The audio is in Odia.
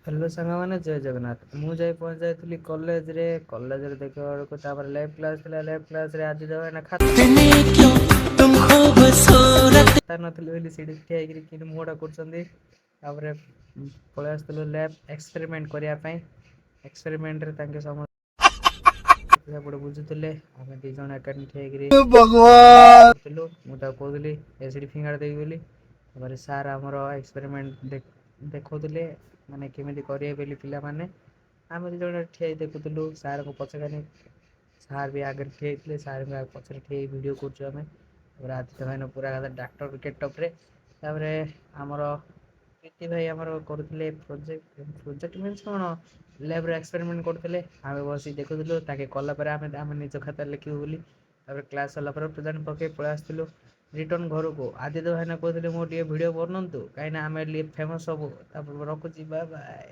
हेलो ସାଙ୍ଗମାନେ ଜୟ ଜଗନ୍ନାଥ। ମୁଁ ଯାଇ ପହଞ୍ଚି ଯାଇଥିଲି କଲେଜରେ। ଦେଖିବା ବେଳକୁ ତାପରେ ଲ୍ୟାବ୍ କ୍ଲାସ୍ ଥିଲା। ଲ୍ୟାବ୍ କ୍ଲାସ୍ରେ ଆଜି ଦେବାନା ଖାତା ନଥିଲି ବୋଲି ସେଇଠି ଠିଆ ହେଇକିରି କିନ୍ତୁ ମୁହଁଟା କରୁଛନ୍ତି। ତାପରେ ପଳେଇ ଆସିଥିଲୁ ଲ୍ୟାବ୍ ଏକ୍ସପେରିମେଣ୍ଟ କରିବା ପାଇଁ। ଏକ୍ସପେରିମେଣ୍ଟରେ ତାଙ୍କେ ସମସ୍ତେ ସେପଟେ ବୁଝୁଥିଲେ। ଆମେ ଦୁଇ ଜଣ ଏକାଠି ଠିଆ ହେଇକିରି भगवान। ଥିଲୁ। ମୁଁ ତାକୁ କହୁଥିଲି ଏସିଡ଼ି ଫିଙ୍ଗାଡ଼ି ଦେବି ବୋଲି। ତାପରେ ସାର୍ ଆମର ଏକ୍ସପେରିମେଣ୍ଟ ଦେଖାଉଥିଲେ ମାନେ କେମିତି କରିବେ ବୋଲି ପିଲାମାନେ। ଆମେ ଦୁଇ ଜଣ ଠିଆ ହେଇ ଦେଖୁଥିଲୁ। ସାର୍ଙ୍କ ପଛକାନି ସାର୍ ବି ଆଗରେ ଠିଆ ହେଇଥିଲେ। ସାର୍ଙ୍କ ପଛରେ ଠିଆ ହେଇ ଭିଡ଼ିଓ କରୁଛୁ ଆମେ। ତାପରେ ଆଦିତ୍ୟ ଭାଇନା ପୁରା ଡାକ୍ତର ଗେଟଅପ୍ରେ। ତାପରେ ଆମର ପ୍ରୀତି ଭାଇ ଆମର କରୁଥିଲେ ପ୍ରୋଜେକ୍ଟ ମିନ୍ସ କ'ଣ ଲ୍ୟାବ୍ରେ ଏକ୍ସପେରିମେଣ୍ଟ କରୁଥିଲେ। ଆମେ ବସିକି ଦେଖୁଥିଲୁ। ତାଙ୍କେ କଲା ପରେ ଆମେ ନିଜ ଖାତାରେ ଲେଖିବୁ ବୋଲି। ତାପରେ କ୍ଲାସ୍ ସରିଲା ପରେ ପ୍ରେଜେଣ୍ଟ ପକାଇ ପଳେଇ ଆସିଥିଲୁ ରିଟର୍ନ ଘରକୁ। ଆଦିତ୍ୟ ଭାଇନା କହୁଥିଲେ ମୁଁ ଟିକେ ଭିଡ଼ିଓ ବନାନ୍ତୁ କାହିଁକିନା ଆମେ ଫେମସ୍ ହବୁ। ତାପରେ ରଖୁଛି, ବାଏ ବାଏ।